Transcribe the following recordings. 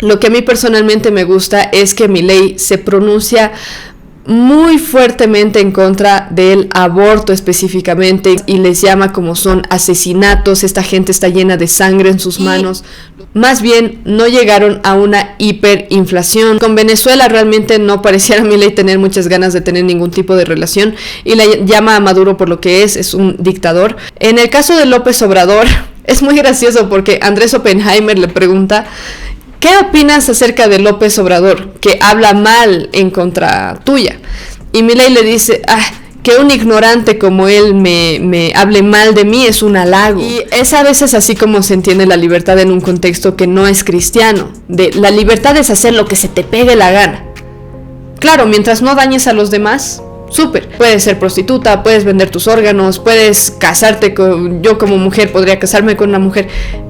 Lo que a mí personalmente me gusta es que Milei se pronuncia muy fuertemente en contra del aborto específicamente y les llama como son asesinatos. Esta gente está llena de sangre en sus manos. Más bien no llegaron a una hiperinflación. Con Venezuela realmente no pareciera Milei tener muchas ganas de tener ningún tipo de relación y le llama a Maduro por lo que es un dictador. En el caso de López Obrador es muy gracioso porque Andrés Oppenheimer le pregunta: ¿qué opinas acerca de López Obrador, que habla mal en contra tuya? Y Milei le dice: que un ignorante como él me hable mal de mí es un halago. Y es a veces así como se entiende la libertad en un contexto que no es cristiano. La libertad es hacer lo que se te pegue la gana. Claro, mientras no dañes a los demás, súper. Puedes ser prostituta, puedes vender tus órganos, puedes casarte yo como mujer podría casarme con una mujer.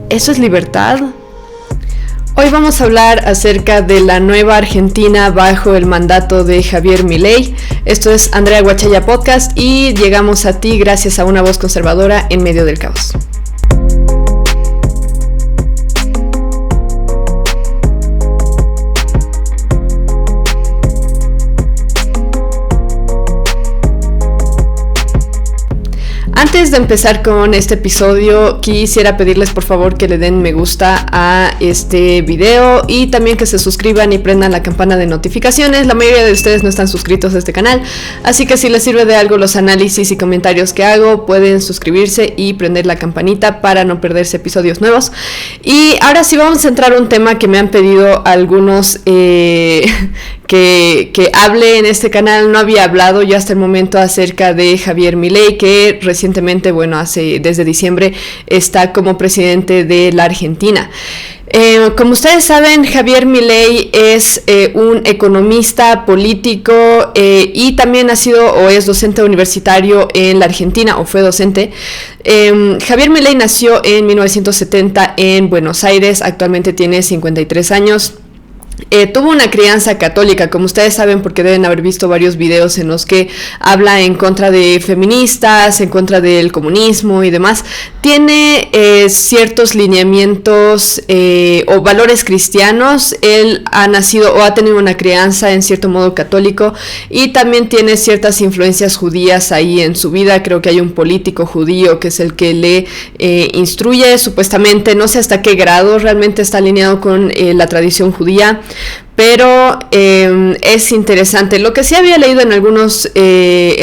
¿Eso es libertad? Hoy vamos a hablar acerca de la nueva Argentina bajo el mandato de Javier Milei. Esto es Andrea Guachaya Podcast y llegamos a ti gracias a una voz conservadora en medio del caos. Antes de empezar con este episodio, quisiera pedirles por favor que le den me gusta a este video y también que se suscriban y prendan la campana de notificaciones. La mayoría de ustedes no están suscritos a este canal, así que si les sirve de algo los análisis y comentarios que hago, pueden suscribirse y prender la campanita para no perderse episodios nuevos. Y ahora sí vamos a entrar a un tema que me han pedido algunos que hable en este canal. No había hablado yo hasta el momento acerca de Javier Milei, que recientemente, desde diciembre, está como presidente de la Argentina. Como ustedes saben, Javier Milei es un economista, político y también ha sido o es docente universitario en la Argentina, o fue docente. Javier Milei nació en 1970 en Buenos Aires, actualmente tiene 53 años. Tuvo una crianza católica, como ustedes saben, porque deben haber visto varios videos en los que habla en contra de feministas, en contra del comunismo y demás. Tiene ciertos lineamientos o valores cristianos. Él ha nacido o ha tenido una crianza en cierto modo católico y también tiene ciertas influencias judías ahí en su vida. Creo que hay un político judío que es el que le instruye, supuestamente. No sé hasta qué grado realmente está alineado con la tradición judía, pero es interesante. Lo que sí había leído en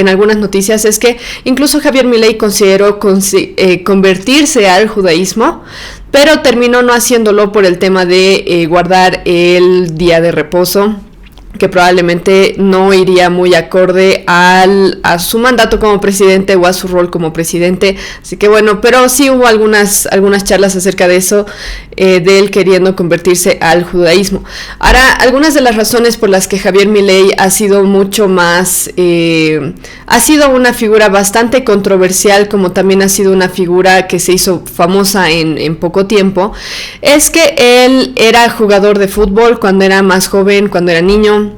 algunas noticias es que incluso Javier Milei consideró convertirse al judaísmo, pero terminó no haciéndolo por el tema de guardar el día de reposo, que probablemente no iría muy acorde a su mandato como presidente o a su rol como presidente. Así que bueno, pero sí hubo algunas charlas acerca de eso, de él queriendo convertirse al judaísmo. Ahora, algunas de las razones por las que Javier Milei ha sido mucho más, ha sido una figura bastante controversial, como también ha sido una figura que se hizo famosa en poco tiempo, es que él era jugador de fútbol cuando era más joven, cuando era niño.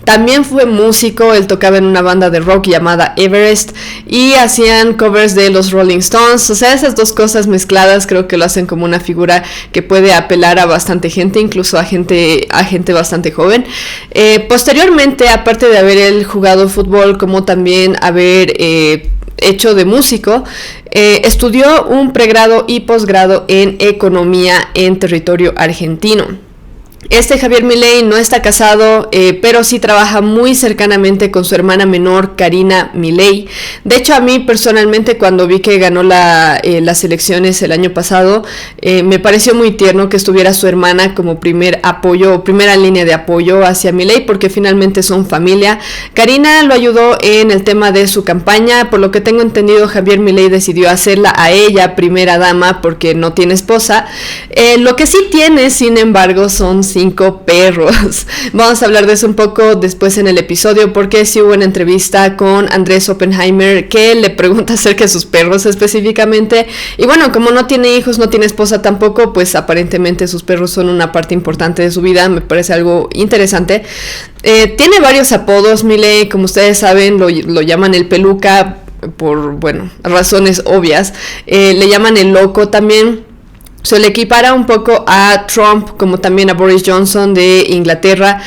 También fue músico, él tocaba en una banda de rock llamada Everest y hacían covers de los Rolling Stones. O sea, esas dos cosas mezcladas creo que lo hacen como una figura que puede apelar a bastante gente, incluso a gente bastante joven. Posteriormente, aparte de haber él jugado fútbol, como también haber hecho de músico, estudió un pregrado y posgrado en economía en territorio argentino. Javier Milei no está casado, pero sí trabaja muy cercanamente con su hermana menor, Karina Milei. De hecho, a mí personalmente, cuando vi que ganó las elecciones el año pasado, me pareció muy tierno que estuviera su hermana como primer apoyo o primera línea de apoyo hacia Milei, porque finalmente son familia. Karina lo ayudó en el tema de su campaña. Por lo que tengo entendido, Javier Milei decidió hacerla a ella primera dama porque no tiene esposa. Lo que sí tiene, sin embargo, son 5 perros. Vamos a hablar de eso un poco después en el episodio, porque sí hubo una entrevista con Andrés Oppenheimer que le pregunta acerca de sus perros específicamente. Y bueno, como no tiene hijos, no tiene esposa tampoco, pues aparentemente sus perros son una parte importante de su vida. Me parece algo interesante. Tiene varios apodos, Milei, como ustedes saben, lo llaman el peluca por, razones obvias. Le llaman el loco también. Se le equipara un poco a Trump, como también a Boris Johnson de Inglaterra,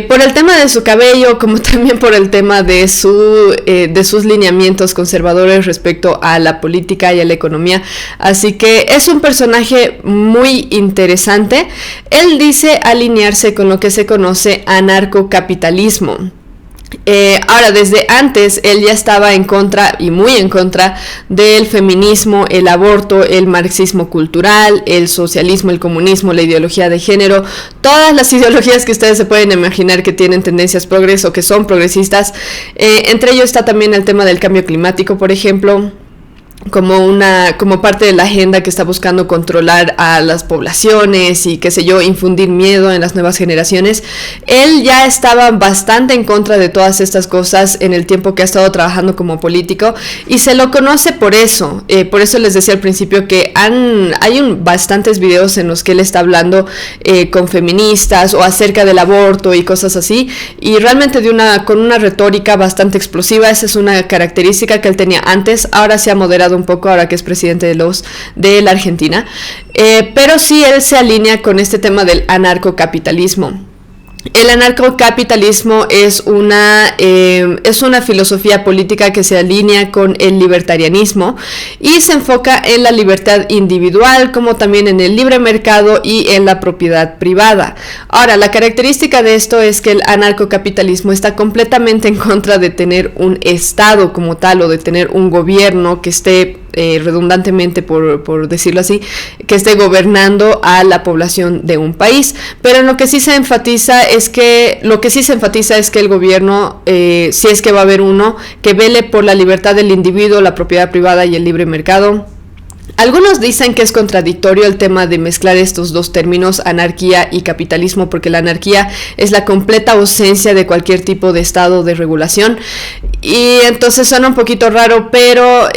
por el tema de su cabello, como también por el tema de sus lineamientos conservadores respecto a la política y a la economía. Así que es un personaje muy interesante. Él dice alinearse con lo que se conoce anarcocapitalismo. Ahora, desde antes él ya estaba en contra, y muy en contra, del feminismo, el aborto, el marxismo cultural, el socialismo, el comunismo, la ideología de género, todas las ideologías que ustedes se pueden imaginar que tienen tendencias progres o que son progresistas. Entre ellos está también el tema del cambio climático, por ejemplo, como parte de la agenda que está buscando controlar a las poblaciones y qué sé yo, infundir miedo en las nuevas generaciones. Él ya estaba bastante en contra de todas estas cosas en el tiempo que ha estado trabajando como político, y se lo conoce por eso. Por eso les decía al principio que hay bastantes videos en los que él está hablando con feministas o acerca del aborto y cosas así, y realmente con una retórica bastante explosiva. Esa es una característica que él tenía antes. Ahora se ha moderado un poco, ahora que es presidente de la Argentina, pero sí él se alinea con este tema del anarcocapitalismo. El anarcocapitalismo es una filosofía política que se alinea con el libertarianismo y se enfoca en la libertad individual, como también en el libre mercado y en la propiedad privada. Ahora, la característica de esto es que el anarcocapitalismo está completamente en contra de tener un Estado como tal, o de tener un gobierno que esté redundantemente, por decirlo así, que esté gobernando a la población de un país. Pero en lo que sí se enfatiza es que el gobierno, si es que va a haber uno, que vele por la libertad del individuo, la propiedad privada y el libre mercado. Algunos dicen que es contradictorio el tema de mezclar estos dos términos, anarquía y capitalismo, porque la anarquía es la completa ausencia de cualquier tipo de estado de regulación, y entonces suena un poquito raro, pero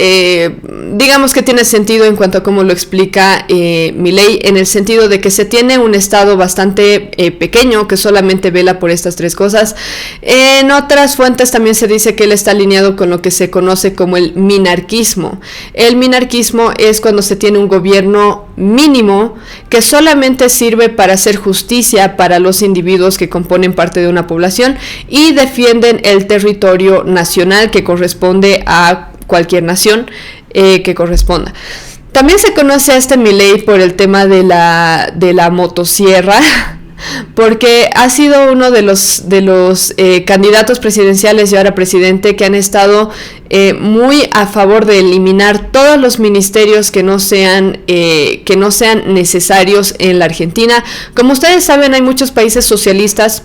digamos que tiene sentido en cuanto a cómo lo explica Milei, en el sentido de que se tiene un estado bastante pequeño que solamente vela por estas tres cosas. En otras fuentes también se dice que él está alineado con lo que se conoce como el minarquismo. El minarquismo es cuando se tiene un gobierno mínimo que solamente sirve para hacer justicia para los individuos que componen parte de una población y defienden el territorio nacional que corresponde a cualquier nación que corresponda. También se conoce a este Milei por el tema de la motosierra, porque ha sido uno de los candidatos presidenciales y ahora presidente que han estado muy a favor de eliminar todos los ministerios que no sean necesarios en la Argentina. Como ustedes saben, hay muchos países socialistas,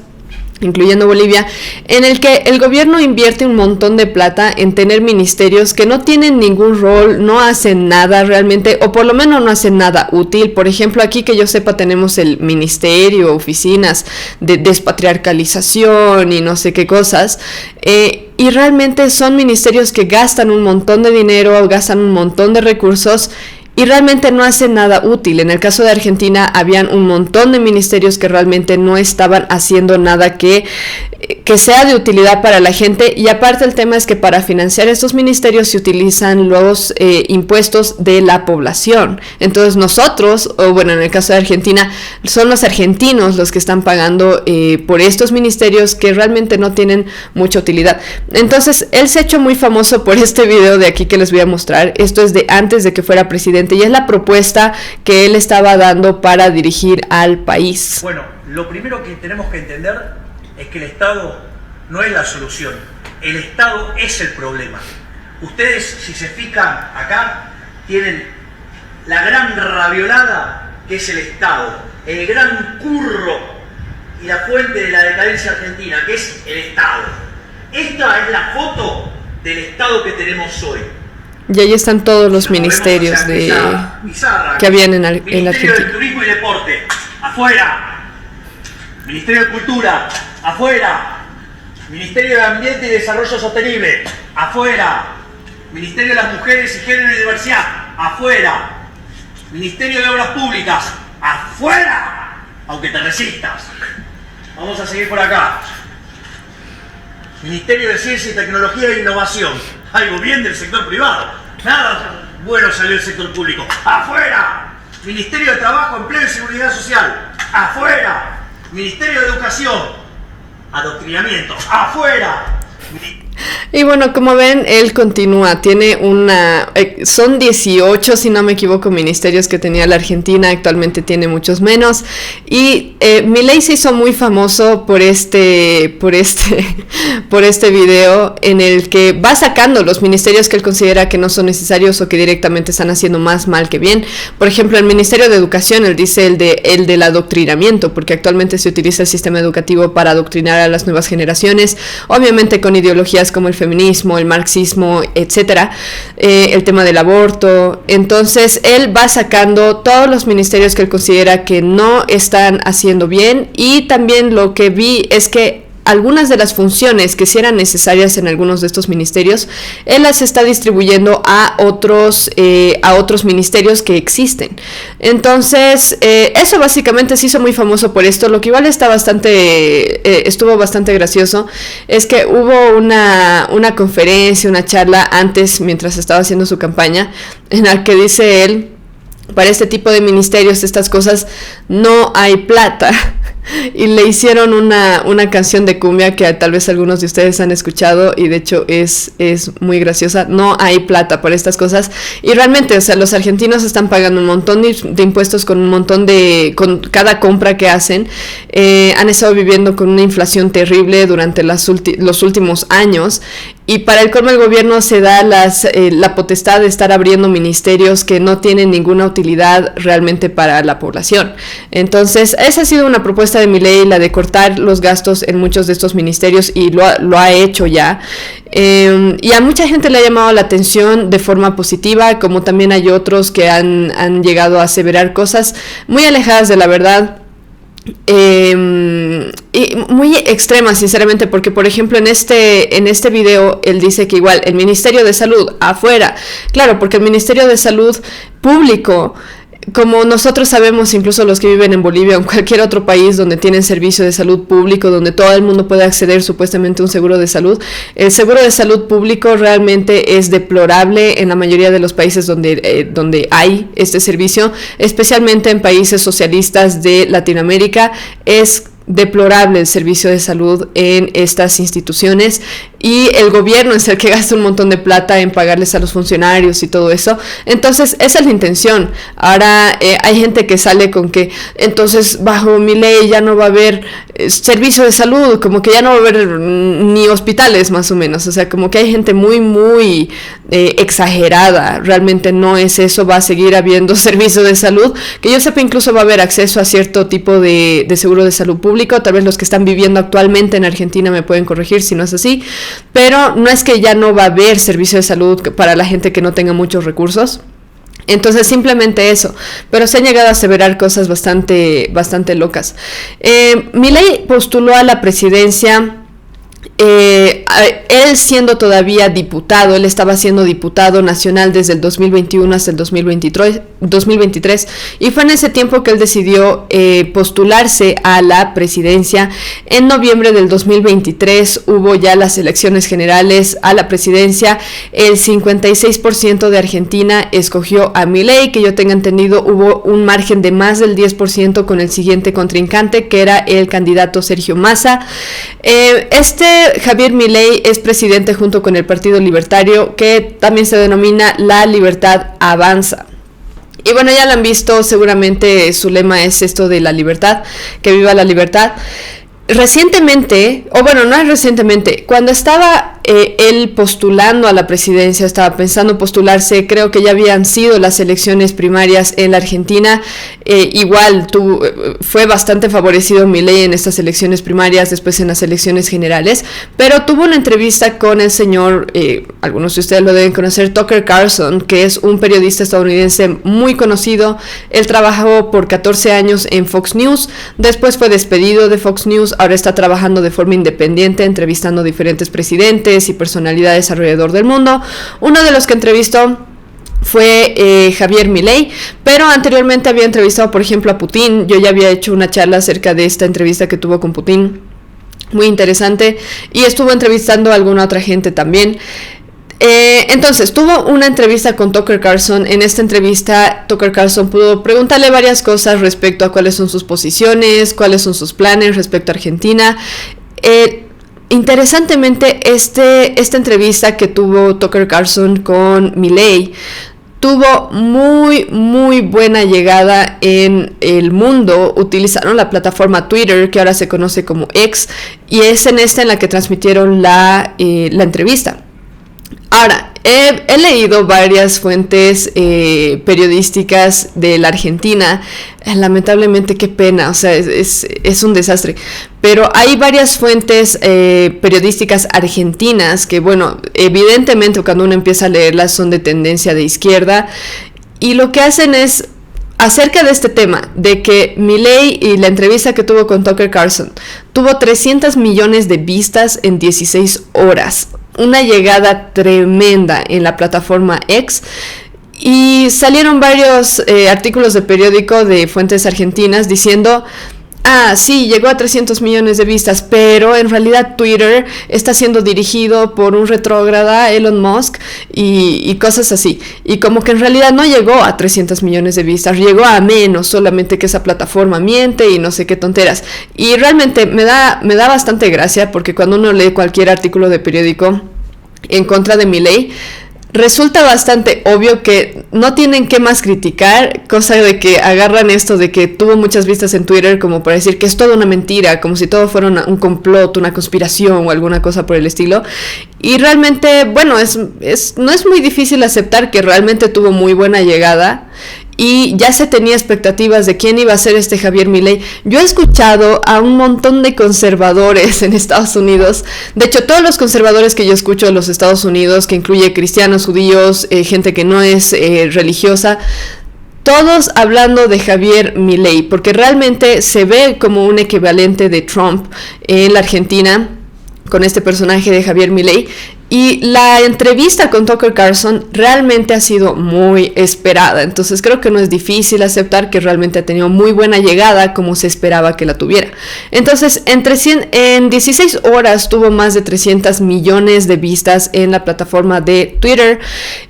incluyendo Bolivia, en el que el gobierno invierte un montón de plata en tener ministerios que no tienen ningún rol, no hacen nada realmente, o por lo menos no hacen nada útil. Por ejemplo, aquí que yo sepa tenemos el ministerio, oficinas de despatriarcalización y no sé qué cosas, y realmente son ministerios que gastan un montón de dinero, gastan un montón de recursos, y realmente no hacen nada útil. En el caso de Argentina habían un montón de ministerios que realmente no estaban haciendo nada que sea de utilidad para la gente, y aparte el tema es que para financiar estos ministerios se utilizan los impuestos de la población. Entonces nosotros, o bueno, en el caso de Argentina, son los argentinos los que están pagando por estos ministerios que realmente no tienen mucha utilidad. Entonces él se ha hecho muy famoso por este video de aquí que les voy a mostrar. Esto es de antes de que fuera presidente y es la propuesta que él estaba dando para dirigir al país. Bueno, lo primero que tenemos que entender es que el Estado no es la solución, el Estado es el problema. Ustedes, si se fijan acá, tienen la gran raviolada que es el Estado, el gran curro y la fuente de la decadencia argentina, que es el Estado. Esta es la foto del Estado que tenemos hoy. Y ahí están todos los ministerios que habían en Argentina. Ministerio de Turismo y Deporte, afuera. Ministerio de Cultura, afuera. Ministerio de Ambiente y Desarrollo Sostenible, afuera. Ministerio de las Mujeres y Género y Diversidad, afuera. Ministerio de Obras Públicas, afuera. Aunque te resistas. Vamos a seguir por acá. Ministerio de Ciencia y Tecnología e Innovación, algo bien del sector privado. Nada bueno salió del sector público. ¡Afuera! Ministerio de Trabajo, Empleo y Seguridad Social, afuera. Ministerio de Educación, adoctrinamiento, afuera. Y bueno, como ven, él continúa, tiene son 18, si no me equivoco, ministerios que tenía la Argentina, actualmente tiene muchos menos, y Milei se hizo muy famoso por este video en el que va sacando los ministerios que él considera que no son necesarios o que directamente están haciendo más mal que bien. Por ejemplo, el Ministerio de Educación, él dice el del adoctrinamiento, porque actualmente se utiliza el sistema educativo para adoctrinar a las nuevas generaciones, obviamente con ideologías como el feminismo, el marxismo, etcétera, el tema del aborto. Entonces él va sacando todos los ministerios que él considera que no están haciendo bien, y también lo que vi es que algunas de las funciones que sí eran necesarias en algunos de estos ministerios, él las está distribuyendo a otros ministerios que existen. Entonces, eso básicamente se hizo muy famoso por esto. Lo que igual estuvo bastante gracioso es que hubo una conferencia, una charla antes, mientras estaba haciendo su campaña, en la que dice él, para este tipo de ministerios, estas cosas, no hay plata. Y le hicieron una canción de cumbia que tal vez algunos de ustedes han escuchado, y de hecho es muy graciosa. No hay plata para estas cosas, y realmente, o sea, los argentinos están pagando un montón de impuestos con cada compra que hacen. Han estado viviendo con una inflación terrible durante los últimos años, y para el colmo el gobierno se da la potestad de estar abriendo ministerios que no tienen ninguna utilidad realmente para la población. Entonces, esa ha sido una propuesta de Milei, la de cortar los gastos en muchos de estos ministerios, y lo ha hecho ya. Y a mucha gente le ha llamado la atención de forma positiva, como también hay otros que han llegado a aseverar cosas muy alejadas de la verdad. Y muy extrema, sinceramente, porque por ejemplo en este video él dice que igual el Ministerio de Salud afuera, claro, porque el Ministerio de Salud público, como nosotros sabemos, incluso los que viven en Bolivia o en cualquier otro país donde tienen servicio de salud público, donde todo el mundo puede acceder supuestamente a un seguro de salud, el seguro de salud público realmente es deplorable en la mayoría de los países donde hay este servicio, especialmente en países socialistas de Latinoamérica. Es deplorable el servicio de salud en estas instituciones, y el gobierno es el que gasta un montón de plata en pagarles a los funcionarios y todo eso. Entonces esa es la intención. Ahora hay gente que sale con que entonces bajo mi ley ya no va a haber servicio de salud, como que ya no va a haber ni hospitales, más o menos. O sea, como que hay gente muy muy exagerada. Realmente no es eso. Va a seguir habiendo servicio de salud, que yo sepa, incluso va a haber acceso a cierto tipo de seguro de salud público. Tal vez los que están viviendo actualmente en Argentina me pueden corregir si no es así, pero no es que ya no va a haber servicio de salud para la gente que no tenga muchos recursos. Entonces simplemente eso, pero se han llegado a aseverar cosas bastante locas. Milei postuló a la presidencia. Él siendo todavía diputado, él estaba siendo diputado nacional desde el 2021 hasta el 2023, y fue en ese tiempo que él decidió postularse a la presidencia. En noviembre del 2023 hubo ya las elecciones generales a la presidencia. El 56% de Argentina escogió a Milei, que yo tenga entendido hubo un margen de más del 10% con el siguiente contrincante, que era el candidato Sergio Massa. Javier Milei es presidente junto con el Partido Libertario, que también se denomina La Libertad Avanza. Y bueno, ya lo han visto, seguramente su lema es esto de la libertad, que viva la libertad. Recientemente, o bueno, no es recientemente, cuando estaba él postulando a la presidencia, estaba pensando postularse, creo que ya habían sido las elecciones primarias en la Argentina. Igual fue bastante favorecido Milei en estas elecciones primarias, después en las elecciones generales, pero tuvo una entrevista con el señor, algunos de ustedes lo deben conocer, Tucker Carlson, que es un periodista estadounidense muy conocido. Él trabajó por 14 años en Fox News, después fue despedido de Fox News, ahora está trabajando de forma independiente, entrevistando diferentes presidentes y personalidades alrededor del mundo. Uno de los que entrevistó fue Javier Milei, pero anteriormente había entrevistado, por ejemplo, a Putin. Yo ya había hecho una charla acerca de esta entrevista que tuvo con Putin, muy interesante, y estuvo entrevistando a alguna otra gente también. Entonces, tuvo una entrevista con Tucker Carlson. En esta entrevista, Tucker Carlson pudo preguntarle varias cosas respecto a cuáles son sus posiciones, cuáles son sus planes respecto a Argentina. Interesantemente, esta entrevista que tuvo Tucker Carlson con Milei tuvo muy buena llegada en el mundo. Utilizaron la plataforma Twitter, que ahora se conoce como X, y es en la que transmitieron la entrevista. Ahora, he leído varias fuentes periodísticas de la Argentina. Lamentablemente, qué pena, o sea, es un desastre. Pero hay varias fuentes periodísticas argentinas que, bueno, evidentemente cuando uno empieza a leerlas son de tendencia de izquierda. Y lo que hacen es, acerca de este tema, de que Milei y la entrevista que tuvo con Tucker Carlson tuvo 300 millones de vistas en 16 horas. Una llegada tremenda en la plataforma X. Y salieron varios artículos de periódico de fuentes argentinas diciendo: sí, llegó a 300 millones de vistas, pero en realidad Twitter está siendo dirigido por un retrógrada, Elon Musk, y cosas así. Y como que en realidad no llegó a 300 millones de vistas, llegó a menos, solamente que esa plataforma miente y no sé qué tonteras. Y realmente me da bastante gracia, porque cuando uno lee cualquier artículo de periódico en contra de Milei, resulta bastante obvio que no tienen qué más criticar, cosa de que agarran esto de que tuvo muchas vistas en Twitter como para decir que es toda una mentira, como si todo fuera un complot, una conspiración o alguna cosa por el estilo. Y realmente, bueno, no es muy difícil aceptar que realmente tuvo muy buena llegada. Y ya se tenía expectativas de quién iba a ser este Javier Milei. Yo he escuchado a un montón de conservadores en Estados Unidos. De hecho, todos los conservadores que yo escucho en los Estados Unidos, que incluye cristianos, judíos, gente que no es religiosa, todos hablando de Javier Milei, porque realmente se ve como un equivalente de Trump en la Argentina, con este personaje de Javier Milei. Y la entrevista con Tucker Carlson realmente ha sido muy esperada. Entonces creo que no es difícil aceptar que realmente ha tenido muy buena llegada como se esperaba que la tuviera. Entonces en 16 horas tuvo más de 300 millones de vistas en la plataforma de Twitter.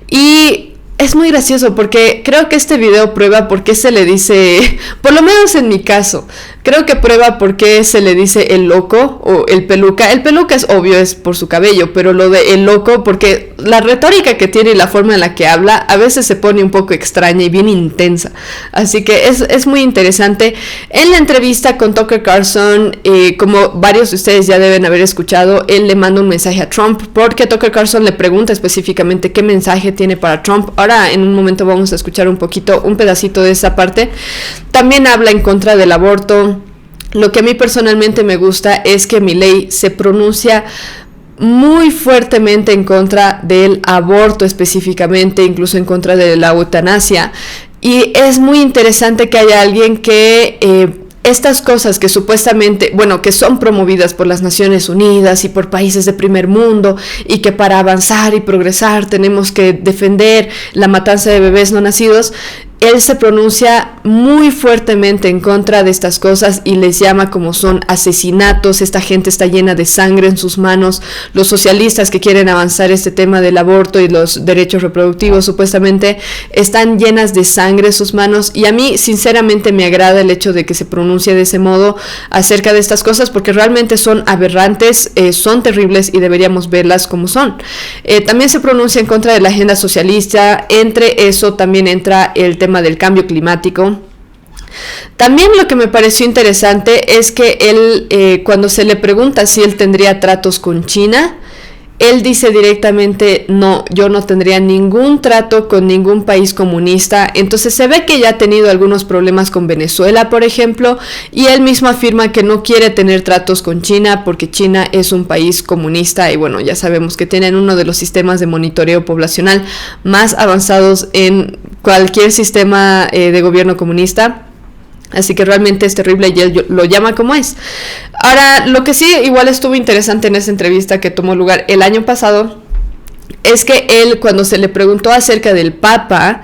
Y es muy gracioso porque creo que este video prueba por qué se le dice, por lo menos en mi caso, creo que prueba por qué se le dice el loco o el peluca. El peluca es obvio, es por su cabello, pero lo de el loco, porque la retórica que tiene y la forma en la que habla a veces se pone un poco extraña y bien intensa. Así que es muy interesante. En la entrevista con Tucker Carlson, como varios de ustedes ya deben haber escuchado, él le manda un mensaje a Trump, porque Tucker Carlson le pregunta específicamente qué mensaje tiene para Trump. Ahora en un momento vamos a escuchar un pedacito de esa parte. También habla en contra del aborto. Lo que a mí personalmente me gusta es que Milei se pronuncia muy fuertemente en contra del aborto específicamente, incluso en contra de la eutanasia. Y es muy interesante que haya alguien que estas cosas que supuestamente, bueno, que son promovidas por las Naciones Unidas y por países de primer mundo, y que para avanzar y progresar tenemos que defender la matanza de bebés no nacidos, él se pronuncia muy fuertemente en contra de estas cosas y les llama como son asesinatos. Esta gente está llena de sangre en sus manos. Los socialistas que quieren avanzar este tema del aborto y los derechos reproductivos supuestamente están llenas de sangre en sus manos, y a mí sinceramente me agrada el hecho de que se pronuncie de ese modo acerca de estas cosas, porque realmente son aberrantes, son terribles y deberíamos verlas como son. También se pronuncia en contra de la agenda socialista. Entre eso también entra el tema del cambio climático. También lo que me pareció interesante es que él, cuando se le pregunta si él tendría tratos con China, él dice directamente: no, yo no tendría ningún trato con ningún país comunista. Entonces se ve que ya ha tenido algunos problemas con Venezuela, por ejemplo, y él mismo afirma que no quiere tener tratos con China porque China es un país comunista, y bueno, ya sabemos que tienen uno de los sistemas de monitoreo poblacional más avanzados en cualquier sistema de gobierno comunista. Así que realmente es terrible y él lo llama como es. Ahora, lo que sí igual estuvo interesante en esa entrevista que tomó lugar el año pasado es que él, cuando se le preguntó acerca del Papa,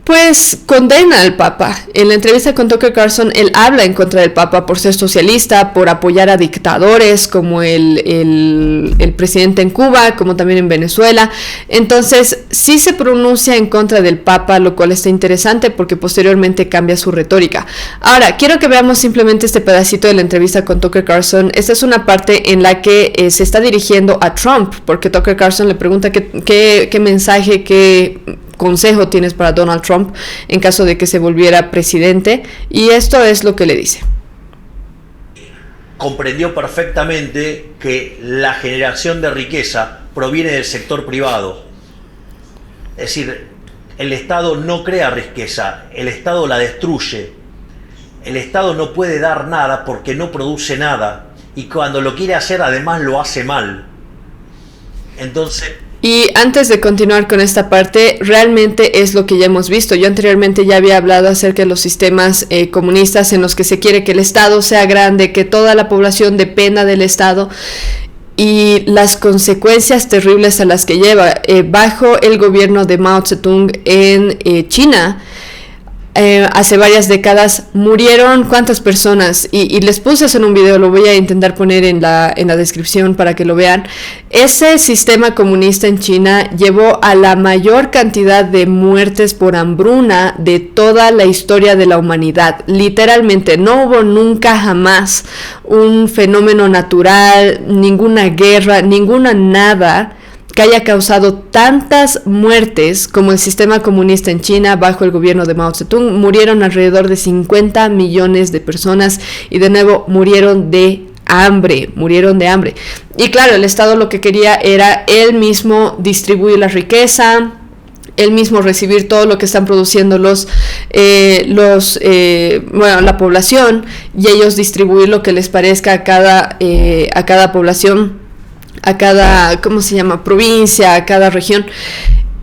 Pues condena al Papa. En la entrevista con Tucker Carlson, él habla en contra del Papa por ser socialista, por apoyar a dictadores como el presidente en Cuba, como también en Venezuela. Entonces, sí se pronuncia en contra del Papa, lo cual está interesante porque posteriormente cambia su retórica. Ahora, quiero que veamos simplemente este pedacito de la entrevista con Tucker Carlson. Esta es una parte en la que se está dirigiendo a Trump, porque Tucker Carlson le pregunta qué mensaje, qué consejo tienes para Donald Trump en caso de que se volviera presidente, y esto es lo que le dice. Comprendió perfectamente que la generación de riqueza proviene del sector privado. Es decir, el Estado no crea riqueza, el Estado la destruye. El Estado no puede dar nada porque no produce nada, y cuando lo quiere hacer además lo hace mal. Entonces... Y antes de continuar con esta parte, realmente es lo que ya hemos visto. Yo anteriormente ya había hablado acerca de los sistemas comunistas en los que se quiere que el Estado sea grande, que toda la población dependa del Estado, y las consecuencias terribles a las que lleva. Bajo el gobierno de Mao Zedong en China, hace varias décadas murieron ¿cuántas personas? Y les puse eso en un video, lo voy a intentar poner en la descripción para que lo vean. Ese sistema comunista en China llevó a la mayor cantidad de muertes por hambruna de toda la historia de la humanidad. Literalmente, no hubo nunca jamás un fenómeno natural, ninguna guerra, ninguna nada que haya causado tantas muertes como el sistema comunista en China bajo el gobierno de Mao Zedong. Murieron alrededor de 50 millones de personas y de nuevo murieron de hambre. Y claro, el Estado lo que quería era él mismo distribuir la riqueza, él mismo recibir todo lo que están produciendo la población, y ellos distribuir lo que les parezca a cada población, a cada, provincia, a cada región,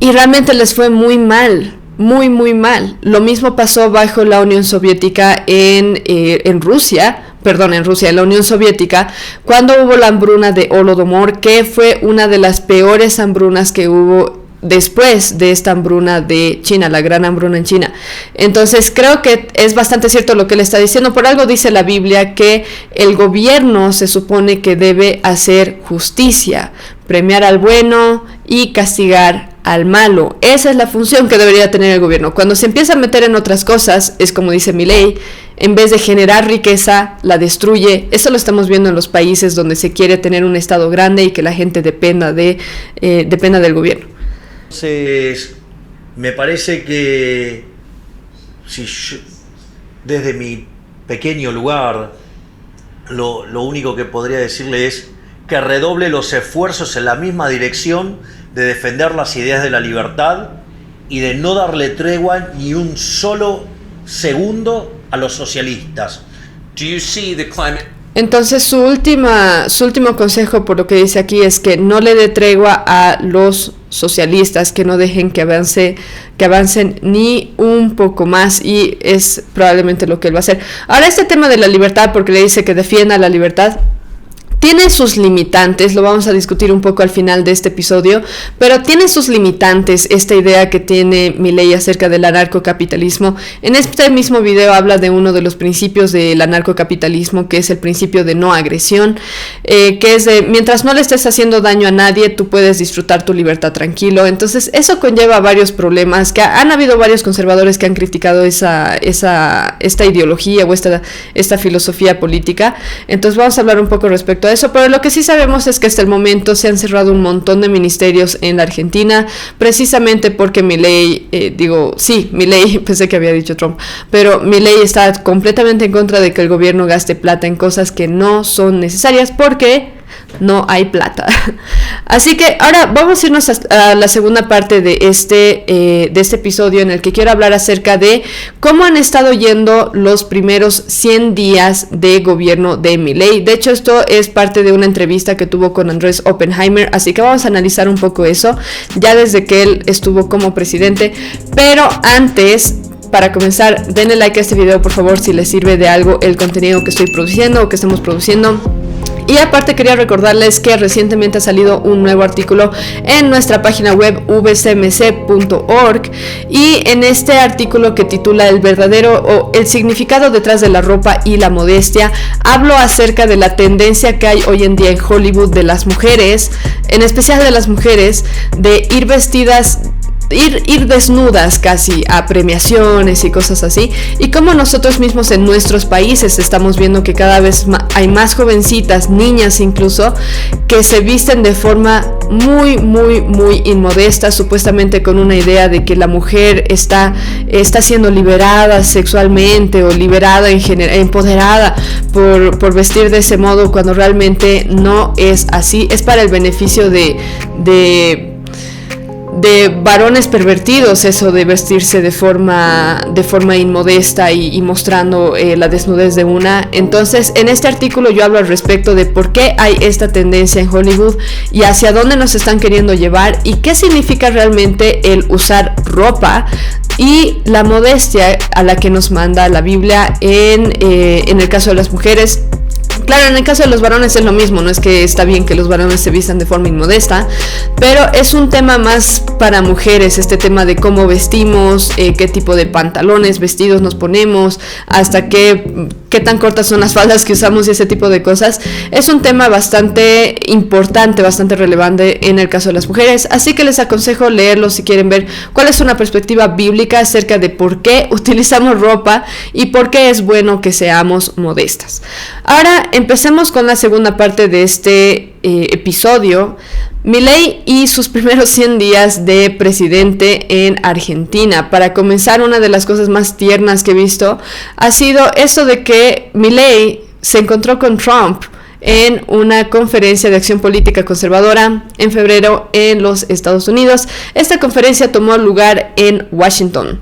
y realmente les fue muy mal, muy mal. Lo mismo pasó bajo la Unión Soviética en la Unión Soviética, cuando hubo la hambruna de Holodomor, que fue una de las peores hambrunas que hubo después de esta hambruna de China, la gran hambruna en China. Entonces creo que es bastante cierto lo que él está diciendo. Por algo dice la Biblia que el gobierno se supone que debe hacer justicia, premiar al bueno y castigar al malo. Esa es la función que debería tener el gobierno. Cuando se empieza a meter en otras cosas, es como dice Milei, en vez de generar riqueza, la destruye. Eso lo estamos viendo en los países donde se quiere tener un estado grande y que la gente dependa del gobierno. Entonces, me parece que si yo, desde mi pequeño lugar, lo único que podría decirle es que redoble los esfuerzos en la misma dirección de defender las ideas de la libertad y de no darle tregua ni un solo segundo a los socialistas. Do you see the climate? Entonces su último consejo, por lo que dice aquí, es que no le dé tregua a los socialistas, que no dejen que avancen ni un poco más, y es probablemente lo que él va a hacer. Ahora, este tema de la libertad, porque le dice que defienda la libertad, tiene sus limitantes, lo vamos a discutir un poco al final de este episodio, pero tiene sus limitantes esta idea que tiene Milei acerca del anarcocapitalismo. En este mismo video habla de uno de los principios del anarcocapitalismo, que es el principio de no agresión, que es de mientras no le estés haciendo daño a nadie, tú puedes disfrutar tu libertad tranquilo. Entonces eso conlleva varios problemas, que han habido varios conservadores que han criticado esta ideología o esta filosofía política. Entonces vamos a hablar un poco respecto a eso, pero lo que sí sabemos es que hasta el momento se han cerrado un montón de ministerios en la Argentina, precisamente porque Milei, Milei, pensé que había dicho Trump, pero Milei está completamente en contra de que el gobierno gaste plata en cosas que no son necesarias, porque no hay plata. Así que ahora vamos a irnos a la segunda parte de este episodio, en el que quiero hablar acerca de cómo han estado yendo los primeros 100 días de gobierno de Milei. De hecho, esto es parte de una entrevista que tuvo con Andrés Oppenheimer, así que vamos a analizar un poco eso, ya desde que él estuvo como presidente. Pero antes, para comenzar, denle like a este video, por favor, si les sirve de algo el contenido que estoy produciendo o que estamos produciendo. Y aparte quería recordarles que recientemente ha salido un nuevo artículo en nuestra página web vcmc.org, y en este artículo, que titula El verdadero o el significado detrás de la ropa y la modestia, hablo acerca de la tendencia que hay hoy en día en Hollywood de las mujeres, en especial de las mujeres, de ir vestidas, ir desnudas casi a premiaciones y cosas así, y como nosotros mismos en nuestros países estamos viendo que cada vez hay más jovencitas, niñas incluso, que se visten de forma muy inmodesta, supuestamente con una idea de que la mujer está siendo liberada sexualmente o liberada en general, empoderada por vestir de ese modo, cuando realmente no es así. Es para el beneficio de varones pervertidos eso de vestirse de forma inmodesta y mostrando la desnudez de una. Entonces, en este artículo yo hablo al respecto de por qué hay esta tendencia en Hollywood y hacia dónde nos están queriendo llevar, y qué significa realmente el usar ropa y la modestia a la que nos manda la Biblia en el caso de las mujeres. Claro, en el caso de los varones es lo mismo, no es que está bien que los varones se vistan de forma inmodesta, pero es un tema más para mujeres, este tema de cómo vestimos, qué tipo de pantalones, vestidos nos ponemos, hasta qué tan cortas son las faldas que usamos y ese tipo de cosas. Es un tema bastante importante, bastante relevante en el caso de las mujeres, así que les aconsejo leerlo si quieren ver cuál es una perspectiva bíblica acerca de por qué utilizamos ropa y por qué es bueno que seamos modestas. Ahora empecemos con la segunda parte de este episodio. Milei y sus primeros 100 días de presidente en Argentina. Para comenzar, una de las cosas más tiernas que he visto ha sido esto de que Milei se encontró con Trump en una conferencia de acción política conservadora en febrero en los Estados Unidos. Esta conferencia tomó lugar en Washington.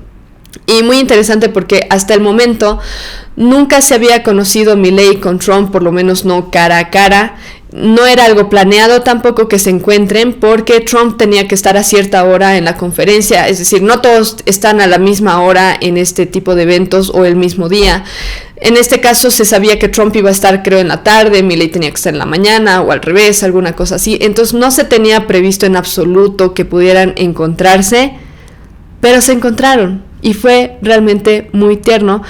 Y muy interesante porque hasta el momento nunca se había conocido Milei con Trump, por lo menos no cara a cara. No era algo planeado tampoco que se encuentren, porque Trump tenía que estar a cierta hora en la conferencia, es decir, no todos están a la misma hora en este tipo de eventos o el mismo día. En este caso se sabía que Trump iba a estar, creo, en la tarde, Milei tenía que estar en la mañana o al revés, alguna cosa así. Entonces no se tenía previsto en absoluto que pudieran encontrarse, pero se encontraron. Y fue realmente muy tierno.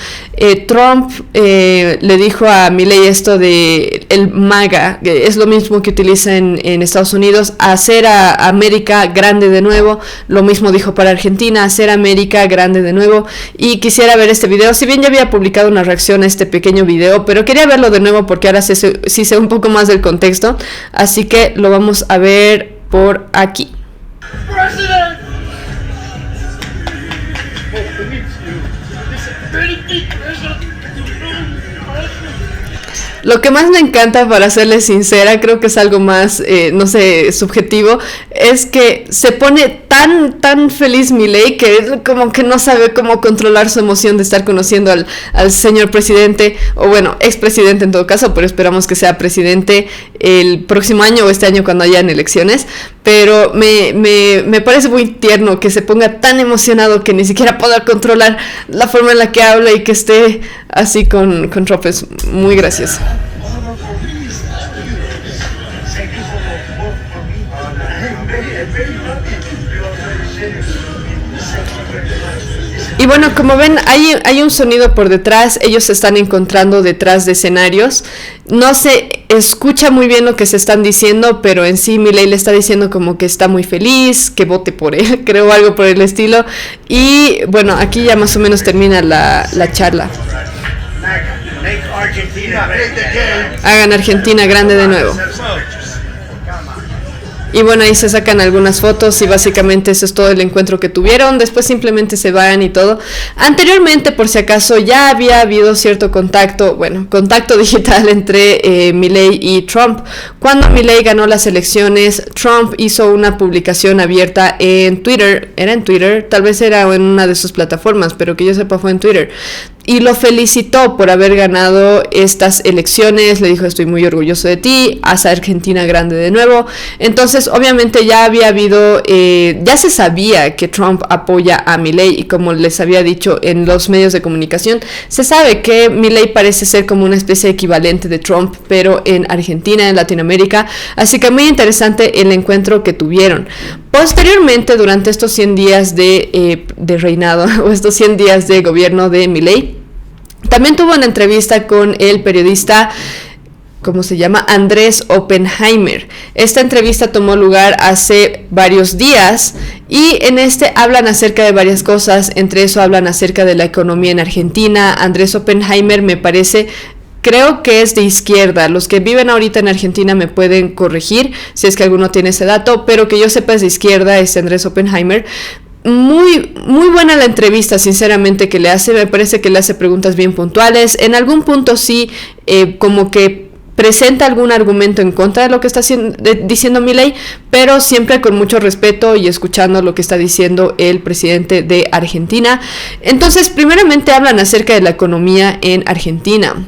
Trump le dijo a Milei esto de el MAGA, que es lo mismo que utiliza en Estados Unidos, hacer a América grande de nuevo. Lo mismo dijo para Argentina, hacer América grande de nuevo. Y quisiera ver este video, si bien ya había publicado una reacción a este pequeño video, pero quería verlo de nuevo porque ahora sí sé un poco más del contexto. Así que lo vamos a ver por aquí. President! Lo que más me encanta, para serles sincera, creo que es algo más, no sé, subjetivo, es que se pone tan feliz Milei que como que no sabe cómo controlar su emoción de estar conociendo al señor presidente, o bueno, expresidente en todo caso, pero esperamos que sea presidente el próximo año o este año cuando hayan elecciones. Pero me parece muy tierno que se ponga tan emocionado que ni siquiera pueda controlar la forma en la que habla y que esté así con Trump. Es muy gracioso. Y bueno, como ven, hay un sonido por detrás. Ellos se están encontrando detrás de escenarios. No se escucha muy bien lo que se están diciendo, pero en sí Milei le está diciendo como que está muy feliz, que vote por él, creo, algo por el estilo. Y bueno, aquí ya más o menos termina la charla. Hagan Argentina grande de nuevo. Y bueno, ahí se sacan algunas fotos y básicamente eso es todo el encuentro que tuvieron. Después simplemente se van y todo. Anteriormente, por si acaso, ya había habido cierto contacto digital entre Milei y Trump. Cuando Milei ganó las elecciones, Trump hizo una publicación abierta en Twitter. ¿Era en Twitter? Tal vez era en una de sus plataformas, pero que yo sepa fue en Twitter. y lo felicitó por haber ganado estas elecciones. Le dijo: estoy muy orgulloso de ti, haz a Argentina grande de nuevo. Entonces obviamente ya había habido, ya se sabía que Trump apoya a Milei, y como les había dicho en los medios de comunicación, se sabe que Milei parece ser como una especie de equivalente de Trump, pero en Argentina, en Latinoamérica. Así que muy interesante el encuentro que tuvieron. Posteriormente, durante estos 100 días de reinado, o estos 100 días de gobierno de Milei, también tuvo una entrevista con el periodista, ¿cómo se llama?, Andrés Oppenheimer. Esta entrevista tomó lugar hace varios días y en este hablan acerca de varias cosas. Entre eso hablan acerca de la economía en Argentina. Andrés Oppenheimer creo que es de izquierda. Los que viven ahorita en Argentina me pueden corregir si es que alguno tiene ese dato, pero que yo sepa es de izquierda, es Andrés Oppenheimer. Muy buena la entrevista, sinceramente, que le hace. Me parece que le hace preguntas bien puntuales. En algún punto sí, como que presenta algún argumento en contra de lo que está diciendo Milei, pero siempre con mucho respeto y escuchando lo que está diciendo el presidente de Argentina. Entonces, primeramente hablan acerca de la economía en Argentina.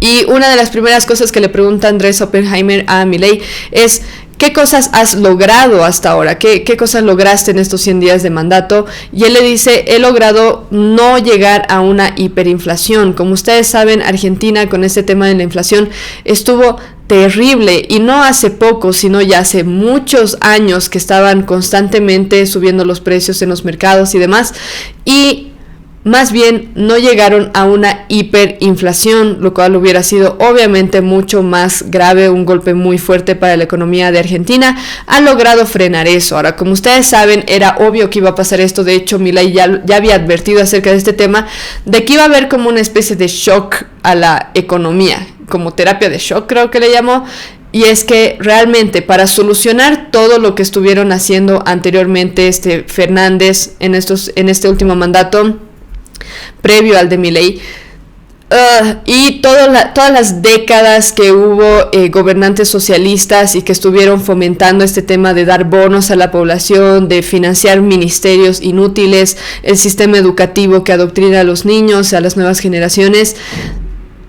Y una de las primeras cosas que le pregunta Andrés Oppenheimer a Milei es: ¿qué cosas has logrado hasta ahora? ¿Qué cosas lograste en estos 100 días de mandato? Y él le dice: he logrado no llegar a una hiperinflación. Como ustedes saben, Argentina con este tema de la inflación estuvo terrible, y no hace poco, sino ya hace muchos años que estaban constantemente subiendo los precios en los mercados y demás, y más bien no llegaron a una hiperinflación, lo cual hubiera sido obviamente mucho más grave, un golpe muy fuerte para la economía de Argentina. Ha logrado frenar eso. Ahora, como ustedes saben, era obvio que iba a pasar esto. De hecho, Milei ya había advertido acerca de este tema, de que iba a haber como una especie de shock a la economía, como terapia de shock creo que le llamó. Y es que realmente para solucionar todo lo que estuvieron haciendo anteriormente Fernández en este último mandato previo al de Milei, y todas las décadas que hubo gobernantes socialistas y que estuvieron fomentando este tema de dar bonos a la población, de financiar ministerios inútiles, el sistema educativo que adoctrina a los niños, a las nuevas generaciones.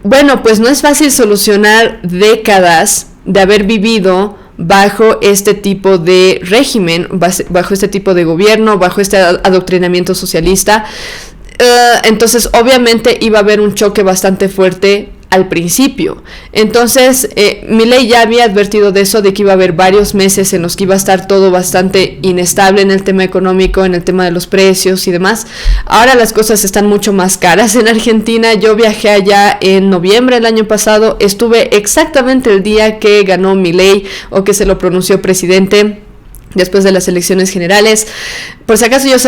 Bueno, pues no es fácil solucionar décadas de haber vivido bajo este tipo de régimen, bajo este tipo de gobierno, bajo este adoctrinamiento socialista. Entonces obviamente iba a haber un choque bastante fuerte al principio. Entonces Milei ya había advertido de eso, de que iba a haber varios meses en los que iba a estar todo bastante inestable en el tema económico, en el tema de los precios y demás. Ahora las cosas están mucho más caras en Argentina. Yo viajé allá en noviembre del año pasado, estuve exactamente el día que ganó Milei, o que se lo pronunció presidente después de las elecciones generales. Por si acaso yo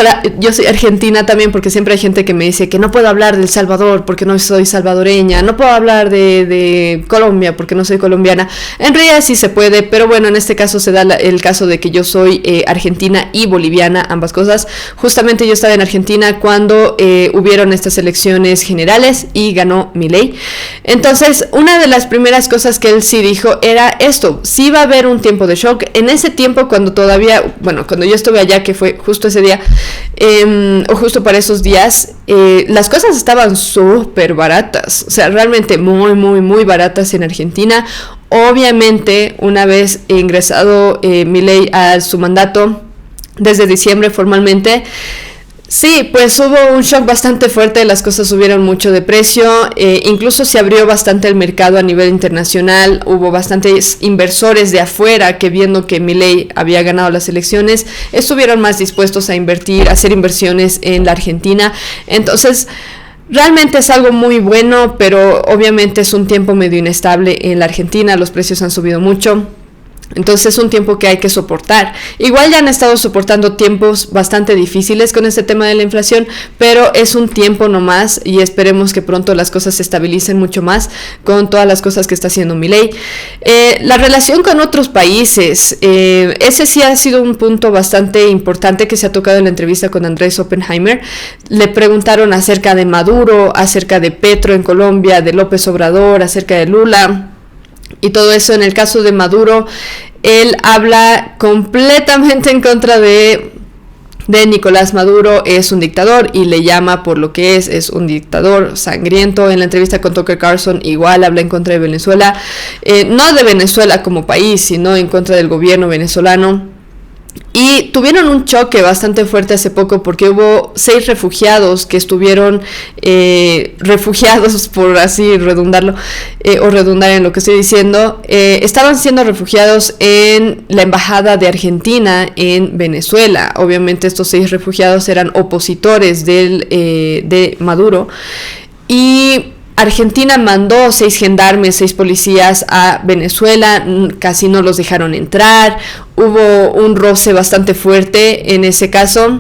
soy argentina también, porque siempre hay gente que me dice que no puedo hablar de El Salvador porque no soy salvadoreña, no puedo hablar de Colombia porque no soy colombiana. En realidad sí se puede, pero bueno, en este caso se da el caso de que yo soy argentina y boliviana, ambas cosas. Justamente yo estaba en Argentina cuando hubieron estas elecciones generales y ganó Milei. Entonces, una de las primeras cosas que él sí dijo era esto: sí va a haber un tiempo de shock. En ese tiempo, cuando yo estuve allá, que fue justo ese día, o justo para esos días, las cosas estaban súper baratas, o sea, realmente muy baratas en Argentina. Obviamente, una vez ingresado Milei a su mandato, desde diciembre formalmente, sí, pues hubo un shock bastante fuerte, las cosas subieron mucho de precio, incluso se abrió bastante el mercado a nivel internacional. Hubo bastantes inversores de afuera que, viendo que Milei había ganado las elecciones, estuvieron más dispuestos a invertir, a hacer inversiones en la Argentina. Entonces, realmente es algo muy bueno, pero obviamente es un tiempo medio inestable en la Argentina, los precios han subido mucho. Entonces es un tiempo que hay que soportar. Igual ya han estado soportando tiempos bastante difíciles con este tema de la inflación, pero es un tiempo nomás, y esperemos que pronto las cosas se estabilicen mucho más con todas las cosas que está haciendo Milei. La relación con otros países, ese sí ha sido un punto bastante importante que se ha tocado en la entrevista con Andrés Oppenheimer. Le preguntaron acerca de Maduro, acerca de Petro en Colombia, de López Obrador, acerca de Lula y todo eso. En el caso de Maduro, él habla completamente en contra de de Nicolás Maduro es un dictador y le llama por lo que es un dictador sangriento. En la entrevista con Tucker Carlson igual habla en contra de Venezuela, no de Venezuela como país, sino en contra del gobierno venezolano. Y tuvieron un choque bastante fuerte hace poco porque hubo 6 refugiados que estuvieron refugiados, por así redundarlo, o redundar en lo que estoy diciendo, estaban siendo refugiados en la embajada de Argentina en Venezuela. Obviamente estos 6 refugiados eran opositores de Maduro, y Argentina mandó 6 gendarmes, 6 policías a Venezuela, casi no los dejaron entrar, hubo un roce bastante fuerte en ese caso.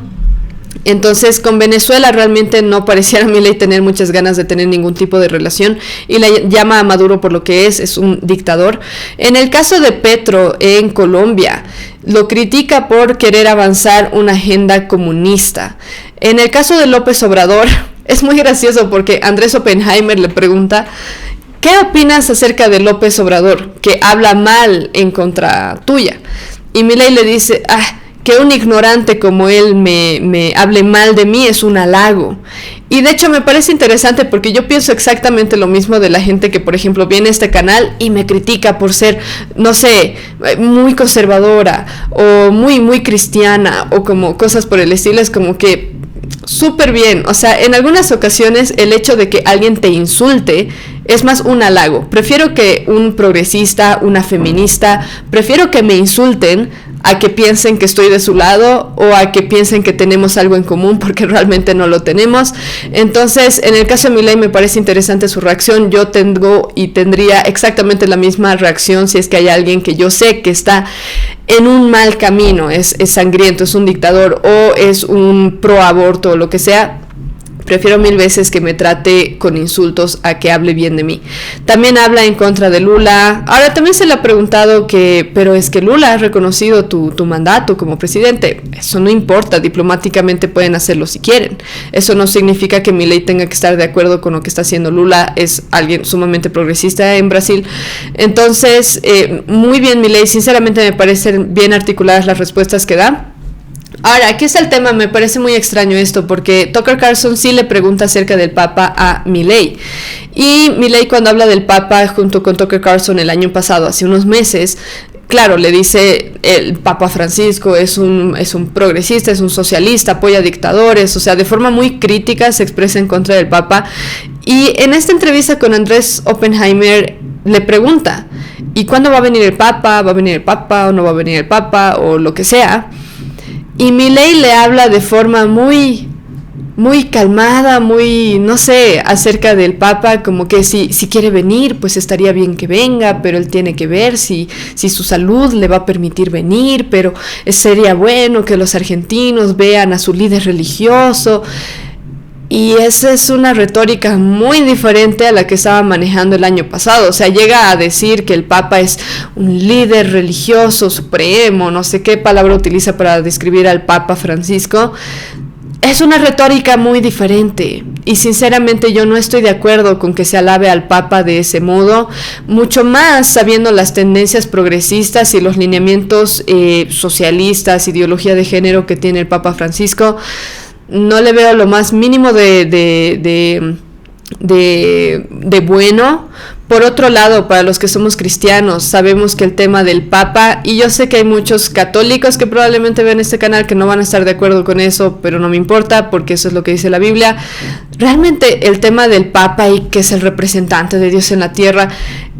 Entonces con Venezuela realmente no pareciera a Milei tener muchas ganas de tener ningún tipo de relación, y le llama a Maduro por lo que es un dictador. En el caso de Petro en Colombia, lo critica por querer avanzar una agenda comunista. En el caso de López Obrador, es muy gracioso porque Andrés Oppenheimer le pregunta: ¿qué opinas acerca de López Obrador, que habla mal en contra tuya? Y Milei le dice: que un ignorante como él me hable mal de mí es un halago. Y de hecho me parece interesante porque yo pienso exactamente lo mismo de la gente que, por ejemplo, viene a este canal y me critica por ser, no sé, muy conservadora o muy cristiana o como cosas por el estilo. Es como que súper bien, o sea, en algunas ocasiones el hecho de que alguien te insulte es más un halago. Prefiero que un progresista, una feminista, prefiero que me insulten a que piensen que estoy de su lado o a que piensen que tenemos algo en común, porque realmente no lo tenemos. Entonces, en el caso de Milei me parece interesante su reacción. Yo tengo y tendría exactamente la misma reacción si es que hay alguien que yo sé que está en un mal camino, es sangriento, es un dictador o es un pro aborto o lo que sea. Prefiero 1000 veces que me trate con insultos a que hable bien de mí. También habla en contra de Lula. Ahora también se le ha preguntado pero es que Lula ha reconocido tu mandato como presidente. Eso no importa, diplomáticamente pueden hacerlo si quieren. Eso no significa que Milei tenga que estar de acuerdo con lo que está haciendo Lula. Es alguien sumamente progresista en Brasil. Entonces, muy bien Milei. Sinceramente me parecen bien articuladas las respuestas que da. Ahora, aquí está el tema. Me parece muy extraño esto porque Tucker Carlson sí le pregunta acerca del Papa a Milei, y Milei, cuando habla del Papa junto con Tucker Carlson el año pasado, hace unos meses, claro, le dice el Papa Francisco es un progresista, es un socialista, apoya dictadores, o sea, de forma muy crítica se expresa en contra del Papa. Y en esta entrevista con Andrés Oppenheimer le pregunta: ¿y cuándo va a venir el Papa? ¿Va a venir el Papa o no va a venir el Papa? O lo que sea. Y Milei le habla de forma muy calmada, no sé, acerca del Papa, como que si quiere venir, pues estaría bien que venga, pero él tiene que ver si su salud le va a permitir venir, pero sería bueno que los argentinos vean a su líder religioso. Y esa es una retórica muy diferente a la que estaba manejando el año pasado. O sea, llega a decir que el Papa es un líder religioso supremo, no sé qué palabra utiliza para describir al Papa Francisco. Es una retórica muy diferente y sinceramente yo no estoy de acuerdo con que se alabe al Papa de ese modo, mucho más sabiendo las tendencias progresistas y los lineamientos socialistas, ideología de género que tiene el Papa Francisco. No le veo lo más mínimo de bueno. Por otro lado, para los que somos cristianos, sabemos que el tema del Papa, y yo sé que hay muchos católicos que probablemente ven este canal que no van a estar de acuerdo con eso, pero no me importa porque eso es lo que dice la Biblia. Realmente el tema del Papa y que es el representante de Dios en la tierra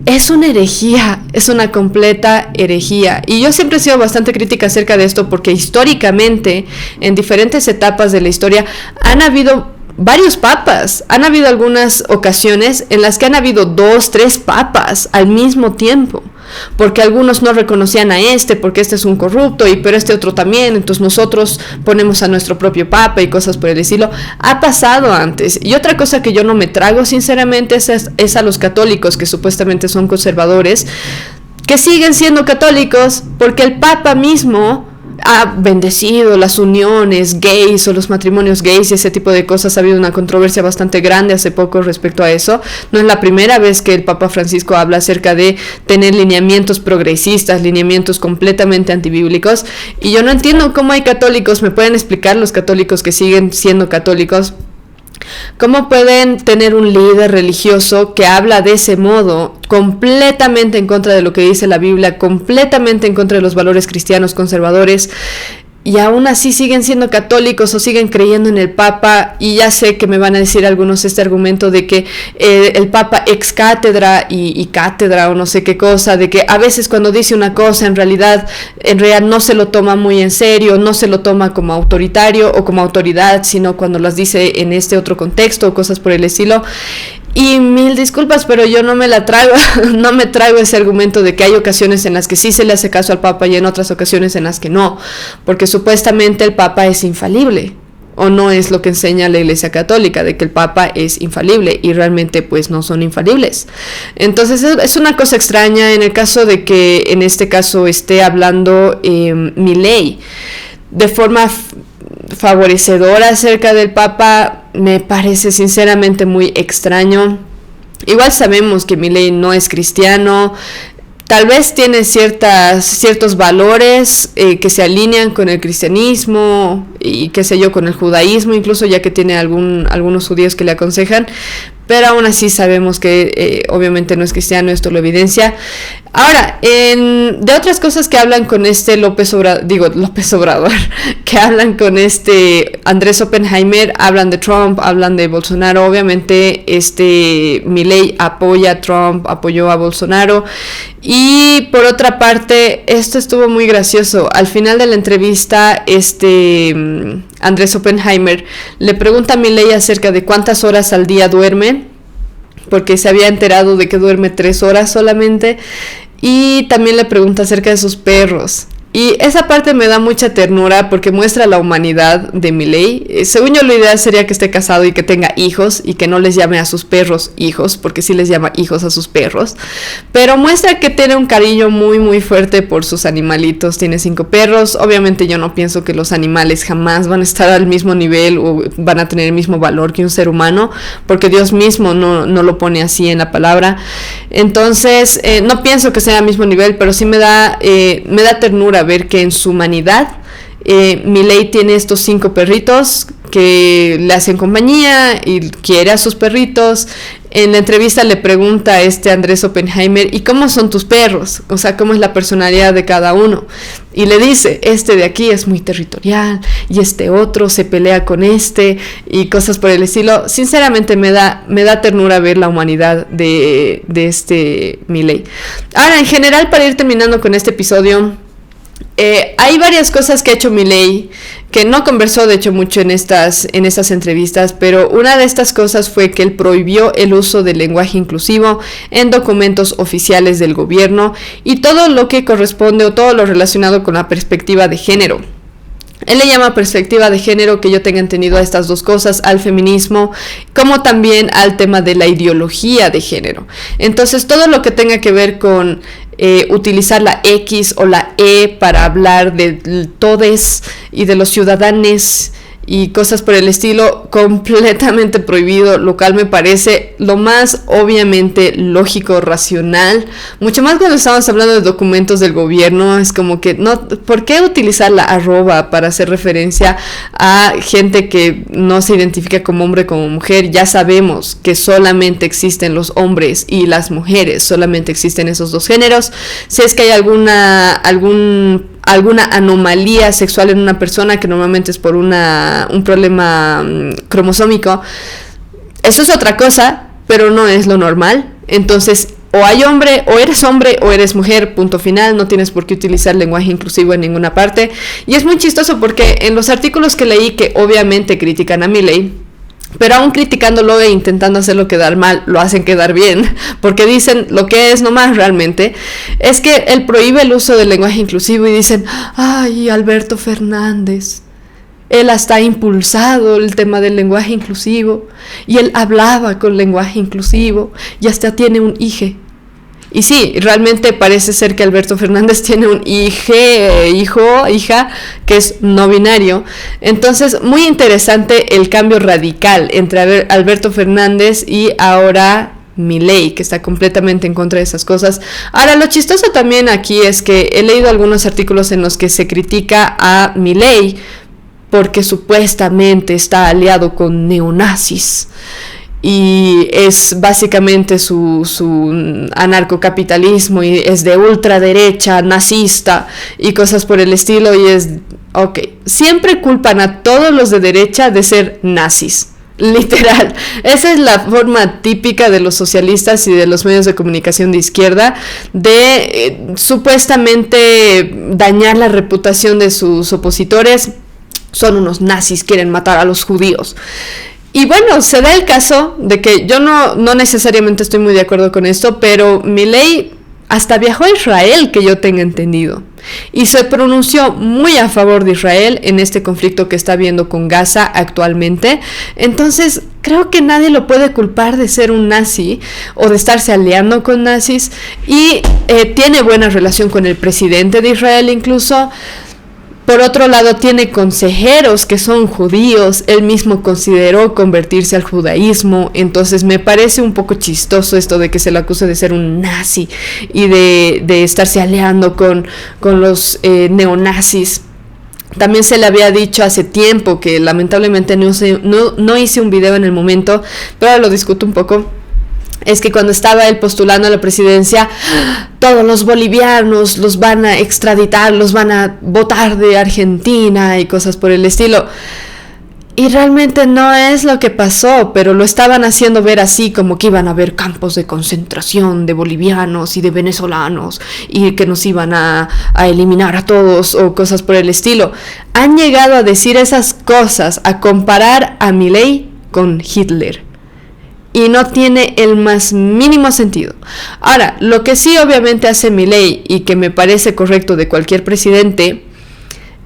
es una herejía, es una completa herejía. Y yo siempre he sido bastante crítica acerca de esto porque históricamente, en diferentes etapas de la historia, han habido varios papas. Han habido algunas ocasiones en las que han habido 2, 3 papas al mismo tiempo, porque algunos no reconocían a porque este es un corrupto, pero este otro también, entonces nosotros ponemos a nuestro propio papa y cosas por el estilo. Ha pasado antes. Y otra cosa que yo no me trago sinceramente es a los católicos que supuestamente son conservadores, que siguen siendo católicos porque el papa mismo ha bendecido las uniones gays o los matrimonios gays y ese tipo de cosas. Ha habido una controversia bastante grande hace poco respecto a eso. No es la primera vez que el Papa Francisco habla acerca de tener lineamientos progresistas, lineamientos completamente antibíblicos, y yo no entiendo cómo hay católicos, me pueden explicar los católicos que siguen siendo católicos, ¿cómo pueden tener un líder religioso que habla de ese modo, completamente en contra de lo que dice la Biblia, completamente en contra de los valores cristianos conservadores, y aún así siguen siendo católicos o siguen creyendo en el Papa? Y ya sé que me van a decir algunos este argumento de que el Papa ex cátedra y cátedra o no sé qué cosa, de que a veces cuando dice una cosa en realidad no se lo toma muy en serio, no se lo toma como autoritario o como autoridad, sino cuando las dice en este otro contexto o cosas por el estilo. Y mil disculpas, pero yo no me la trago, no me trago ese argumento de que hay ocasiones en las que sí se le hace caso al Papa y en otras ocasiones en las que no, porque supuestamente el Papa es infalible, o no es lo que enseña la Iglesia Católica, de que el Papa es infalible, y realmente pues no son infalibles. Entonces es una cosa extraña en el caso de que en este caso esté hablando Milei de forma favorecedora acerca del Papa. Me parece sinceramente muy extraño. Igual sabemos que Milei no es cristiano, tal vez tiene ciertos valores que se alinean con el cristianismo y qué sé yo, con el judaísmo, incluso ya que tiene algunos judíos que le aconsejan, pero aún así sabemos que obviamente no es cristiano, esto lo evidencia. Ahora, de otras cosas que hablan con López Obrador, que hablan con Andrés Oppenheimer, hablan de Trump, hablan de Bolsonaro. Obviamente Milei apoya a Trump, apoyó a Bolsonaro. Y por otra parte, esto estuvo muy gracioso. Al final de la entrevista, Andrés Oppenheimer le pregunta a Milei acerca de cuántas horas al día duerme, porque se había enterado de que duerme 3 horas solamente, y también le pregunta acerca de sus perros. Y esa parte me da mucha ternura porque muestra la humanidad de Milei. Según yo, lo ideal sería que esté casado y que tenga hijos y que no les llame a sus perros hijos, porque sí les llama hijos a sus perros. Pero muestra que tiene un cariño muy muy fuerte por sus animalitos. Tiene 5 perros. Obviamente yo no pienso que los animales jamás van a estar al mismo nivel o van a tener el mismo valor que un ser humano, porque Dios mismo no lo pone así en la palabra. Entonces no pienso que sea al mismo nivel, pero sí me da ternura ver que en su humanidad Milei tiene estos 5 perritos que le hacen compañía y quiere a sus perritos. En la entrevista le pregunta a Andrés Oppenheimer, ¿y cómo son tus perros? O sea, ¿cómo es la personalidad de cada uno? Y le dice, de aquí es muy territorial y otro se pelea con y cosas por el estilo. Sinceramente me da ternura ver la humanidad de Milei. Ahora, en general, para ir terminando con este episodio, hay varias cosas que ha hecho Milei, que no conversó de hecho mucho en estas entrevistas, pero una de estas cosas fue que él prohibió el uso del lenguaje inclusivo en documentos oficiales del gobierno y todo lo que corresponde o todo lo relacionado con la perspectiva de género. Él le llama perspectiva de género, que yo tenga entendido, a estas dos cosas, al feminismo, como también al tema de la ideología de género. Entonces, todo lo que tenga que ver con utilizar la X o la E para hablar de todes y de los ciudadanos y cosas por el estilo, completamente prohibido, lo cual me parece lo más obviamente lógico, racional, mucho más cuando estamos hablando de documentos del gobierno. Es como que, no, ¿por qué utilizar la arroba para hacer referencia a gente que no se identifica como hombre o como mujer? Ya sabemos que solamente existen los hombres y las mujeres, solamente existen esos dos géneros. Si es que hay alguna anomalía sexual en una persona, que normalmente es por un problema cromosómico, eso es otra cosa, pero no es lo normal. Entonces, o eres hombre o eres mujer, punto final. No tienes por qué utilizar lenguaje inclusivo en ninguna parte. Y es muy chistoso porque en los artículos que leí, que obviamente critican a Milei, pero aún criticándolo e intentando hacerlo quedar mal, lo hacen quedar bien, porque dicen lo que es nomás realmente, es que él prohíbe el uso del lenguaje inclusivo y dicen, ay, Alberto Fernández, él hasta ha impulsado el tema del lenguaje inclusivo, y él hablaba con lenguaje inclusivo, y hasta tiene un hijo. Y sí, realmente parece ser que Alberto Fernández tiene un hija, que es no binario. Entonces, muy interesante el cambio radical entre Alberto Fernández y ahora Milei, que está completamente en contra de esas cosas. Ahora, lo chistoso también aquí es que he leído algunos artículos en los que se critica a Milei porque supuestamente está aliado con neonazis. Y es básicamente su anarcocapitalismo y es de ultraderecha, nazista y cosas por el estilo. Y es, ok, siempre culpan a todos los de derecha de ser nazis. Literal, esa es la forma típica de los socialistas y de los medios de comunicación de izquierda de supuestamente dañar la reputación de sus opositores. Son unos nazis, quieren matar a los judíos. Y bueno, se da el caso de que yo no necesariamente estoy muy de acuerdo con esto, pero Milei hasta viajó a Israel, que yo tenga entendido, y se pronunció muy a favor de Israel en este conflicto que está habiendo con Gaza actualmente. Entonces, creo que nadie lo puede culpar de ser un nazi o de estarse aliando con nazis, y tiene buena relación con el presidente de Israel incluso. Por otro lado, tiene consejeros que son judíos. Él mismo consideró convertirse al judaísmo. Entonces me parece un poco chistoso esto de que se le acuse de ser un nazi y de estarse aliando con los neonazis. También se le había dicho hace tiempo, que lamentablemente no hice un video en el momento, pero ahora lo discuto un poco. Es que cuando estaba él postulando a la presidencia, todos los bolivianos los van a extraditar, los van a votar de Argentina y cosas por el estilo. Y realmente no es lo que pasó, pero lo estaban haciendo ver así, como que iban a haber campos de concentración de bolivianos y de venezolanos y que nos iban a eliminar a todos o cosas por el estilo. Han llegado a decir esas cosas, a comparar a Milei con Hitler. Y no tiene el más mínimo sentido. Ahora, lo que sí obviamente hace Milei y que me parece correcto de cualquier presidente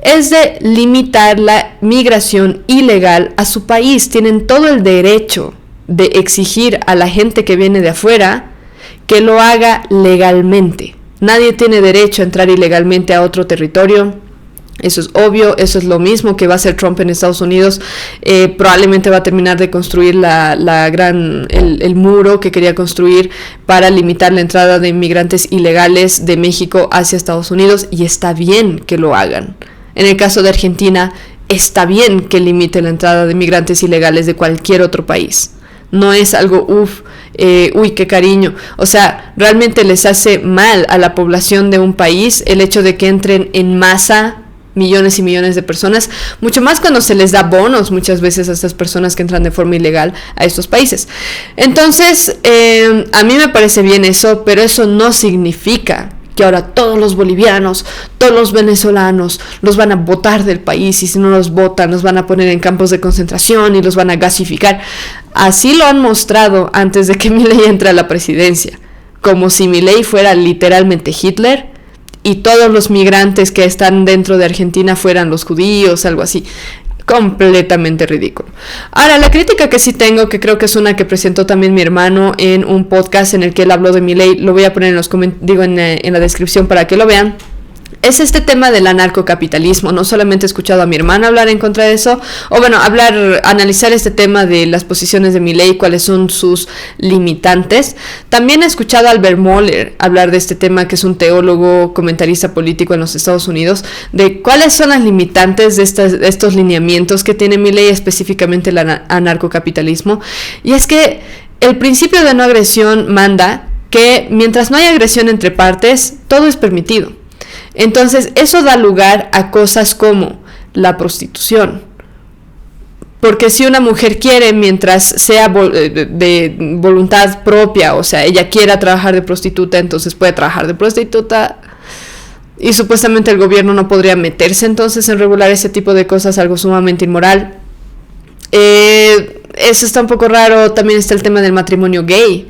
es de limitar la migración ilegal a su país. Tienen todo el derecho de exigir a la gente que viene de afuera que lo haga legalmente. Nadie tiene derecho a entrar ilegalmente a otro territorio. Eso es obvio, eso es lo mismo que va a hacer Trump en Estados Unidos. Probablemente va a terminar de construir el muro que quería construir para limitar la entrada de inmigrantes ilegales de México hacia Estados Unidos, y está bien que lo hagan. En el caso de Argentina, está bien que limite la entrada de inmigrantes ilegales de cualquier otro país. No es algo, uy, qué cariño. O sea, realmente les hace mal a la población de un país el hecho de que entren en masa millones y millones de personas, mucho más cuando se les da bonos muchas veces a estas personas que entran de forma ilegal a estos países. Entonces, a mí me parece bien eso, pero eso no significa que ahora todos los bolivianos, todos los venezolanos los van a botar del país, y si no los botan los van a poner en campos de concentración y los van a gasificar. Así lo han mostrado antes de que Milei entre a la presidencia, como si Milei fuera literalmente Hitler y todos los migrantes que están dentro de Argentina fueran los judíos, algo así. Completamente ridículo. Ahora, la crítica que sí tengo, que creo que es una que presentó también mi hermano en un podcast en el que él habló de Milei, lo voy a poner en la descripción para que lo vean, es este tema del anarcocapitalismo. No solamente he escuchado a mi hermana hablar en contra de eso, o bueno, analizar este tema de las posiciones de Milei, cuáles son sus limitantes. También he escuchado a Albert Mohler hablar de este tema, que es un teólogo, comentarista político en los Estados Unidos, de cuáles son las limitantes de estos lineamientos que tiene Milei, específicamente el anarcocapitalismo. Y es que el principio de no agresión manda que mientras no haya agresión entre partes, todo es permitido. Entonces, eso da lugar a cosas como la prostitución. Porque si una mujer quiere, mientras sea de voluntad propia, o sea, ella quiera trabajar de prostituta, entonces puede trabajar de prostituta. Y supuestamente el gobierno no podría meterse entonces en regular ese tipo de cosas, algo sumamente inmoral. Eso está un poco raro. También está el tema del matrimonio gay,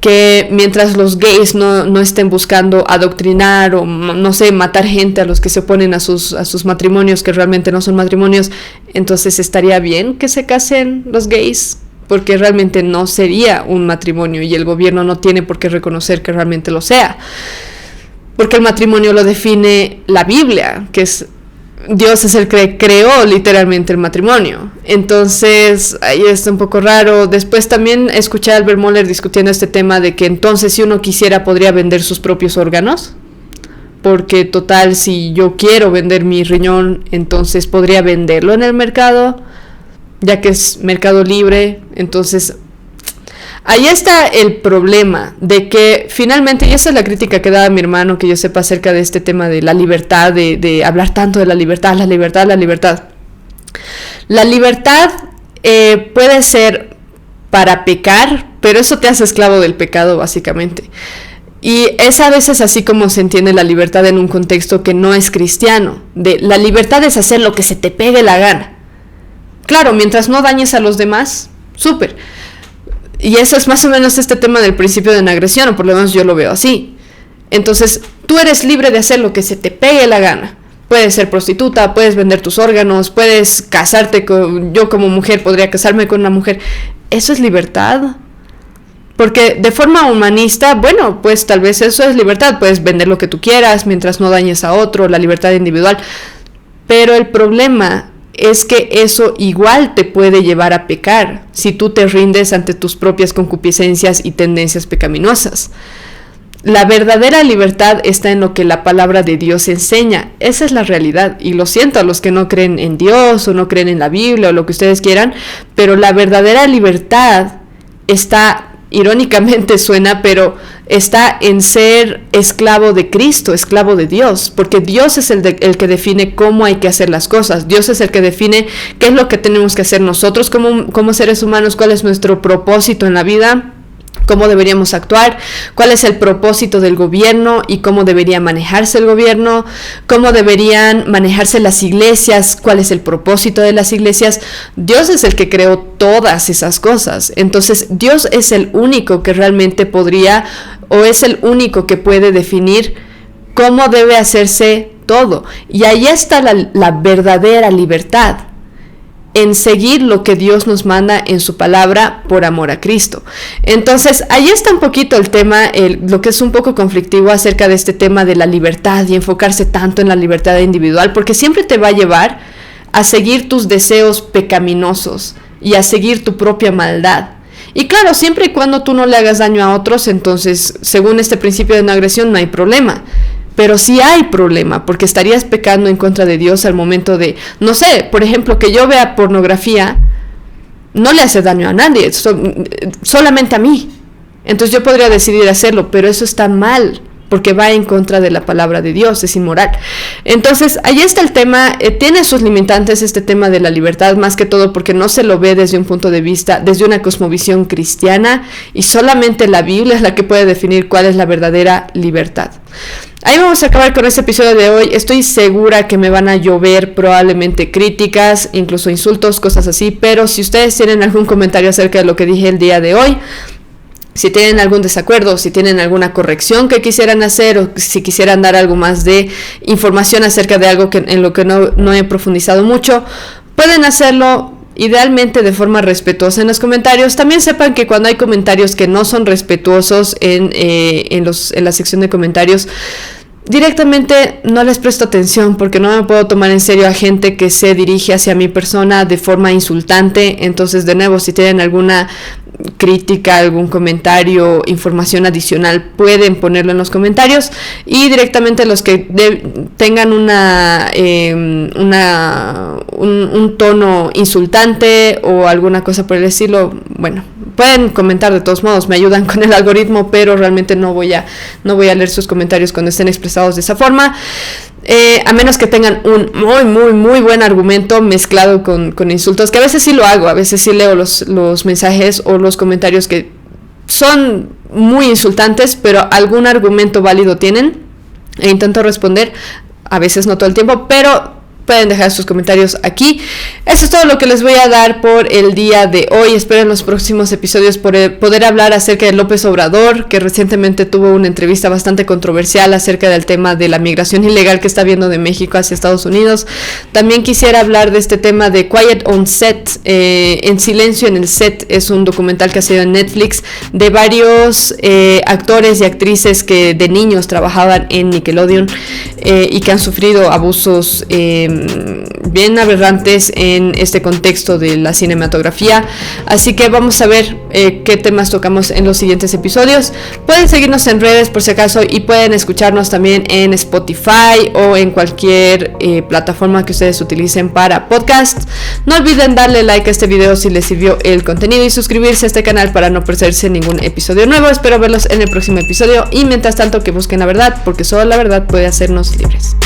que mientras los gays no estén buscando adoctrinar o, no sé, matar gente a los que se oponen a sus matrimonios, que realmente no son matrimonios, entonces estaría bien que se casen los gays, porque realmente no sería un matrimonio y el gobierno no tiene por qué reconocer que realmente lo sea. Porque el matrimonio lo define la Biblia, que es Dios es el que creó literalmente el matrimonio. Entonces, ahí está un poco raro. Después también escuché a Albert Mohler discutiendo este tema de que entonces si uno quisiera podría vender sus propios órganos. Porque total, si yo quiero vender mi riñón, entonces podría venderlo en el mercado, ya que es mercado libre. Entonces, ahí está el problema de que finalmente, y esa es la crítica que daba mi hermano, que yo sepa acerca de este tema de la libertad, de hablar tanto de la libertad. La libertad puede ser para pecar, pero eso te hace esclavo del pecado básicamente. Y es a veces así como se entiende la libertad en un contexto que no es cristiano. La libertad es hacer lo que se te pegue la gana. Claro, mientras no dañes a los demás, súper. Y eso es más o menos este tema del principio de no agresión, o por lo menos yo lo veo así. Entonces, tú eres libre de hacer lo que se te pegue la gana. Puedes ser prostituta, puedes vender tus órganos, puedes casarte con... Yo como mujer podría casarme con una mujer. ¿Eso es libertad? Porque de forma humanista, bueno, pues tal vez eso es libertad. Puedes vender lo que tú quieras mientras no dañes a otro, la libertad individual. Pero el problema es que eso igual te puede llevar a pecar si tú te rindes ante tus propias concupiscencias y tendencias pecaminosas. La verdadera libertad está en lo que la palabra de Dios enseña. Esa es la realidad. Y lo siento a los que no creen en Dios o no creen en la Biblia o lo que ustedes quieran, pero la verdadera libertad está, irónicamente suena, pero está en ser esclavo de Cristo, esclavo de Dios, porque Dios es el que define cómo hay que hacer las cosas. Dios es el que define qué es lo que tenemos que hacer nosotros como seres humanos, cuál es nuestro propósito en la vida, cómo deberíamos actuar, cuál es el propósito del gobierno y cómo debería manejarse el gobierno, cómo deberían manejarse las iglesias, cuál es el propósito de las iglesias. Dios es el que creó todas esas cosas. Entonces, Dios es el único que realmente podría, o es el único que puede definir cómo debe hacerse todo. Y ahí está la verdadera libertad, en seguir lo que Dios nos manda en su palabra por amor a Cristo. Entonces, ahí está un poquito el tema, lo que es un poco conflictivo acerca de este tema de la libertad y enfocarse tanto en la libertad individual, porque siempre te va a llevar a seguir tus deseos pecaminosos y a seguir tu propia maldad. Y claro, siempre y cuando tú no le hagas daño a otros, entonces, según este principio de no agresión, no hay problema. Pero sí hay problema, porque estarías pecando en contra de Dios al momento de, no sé, por ejemplo, que yo vea pornografía, no le hace daño a nadie, solamente a mí. Entonces yo podría decidir hacerlo, pero eso está mal, porque va en contra de la palabra de Dios, es inmoral. Entonces, ahí está el tema, tiene sus limitantes este tema de la libertad, más que todo porque no se lo ve desde un punto de vista, desde una cosmovisión cristiana, y solamente la Biblia es la que puede definir cuál es la verdadera libertad. Ahí vamos a acabar con este episodio de hoy. Estoy segura que me van a llover probablemente críticas, incluso insultos, cosas así, pero si ustedes tienen algún comentario acerca de lo que dije el día de hoy, si tienen algún desacuerdo, si tienen alguna corrección que quisieran hacer, o si quisieran dar algo más de información acerca de algo en lo que no he profundizado mucho, pueden hacerlo idealmente de forma respetuosa en los comentarios. También sepan que cuando hay comentarios que no son respetuosos en la sección de comentarios, directamente no les presto atención, porque no me puedo tomar en serio a gente que se dirige hacia mi persona de forma insultante. Entonces, de nuevo, si tienen alguna crítica, algún comentario, información adicional, pueden ponerlo en los comentarios, y directamente los que tengan un tono insultante o alguna cosa por el estilo, bueno, pueden comentar de todos modos, me ayudan con el algoritmo, pero realmente no voy a leer sus comentarios cuando estén expresados de esa forma, a menos que tengan un muy, muy, muy buen argumento mezclado con insultos, que a veces sí lo hago, a veces sí leo los mensajes o los comentarios que son muy insultantes, pero algún argumento válido tienen, e intento responder, a veces no todo el tiempo, pero pueden dejar sus comentarios aquí. Eso es todo lo que les voy a dar por el día de hoy. Espero en los próximos episodios poder hablar acerca de López Obrador, que recientemente tuvo una entrevista bastante controversial acerca del tema de la migración ilegal que está habiendo de México hacia Estados Unidos. También quisiera hablar de este tema de Quiet on Set, En Silencio en el Set. Es un documental que ha sido en Netflix de varios actores y actrices que de niños trabajaban en Nickelodeon y que han sufrido abusos bien aberrantes en este contexto de la cinematografía. Así que vamos a ver qué temas tocamos en los siguientes episodios. Pueden seguirnos en redes por si acaso y pueden escucharnos también en Spotify o en cualquier plataforma que ustedes utilicen para podcast. No olviden darle like a este video si les sirvió el contenido y suscribirse a este canal para no perderse ningún episodio nuevo. Espero verlos en el próximo episodio y mientras tanto que busquen la verdad, porque solo la verdad puede hacernos libres.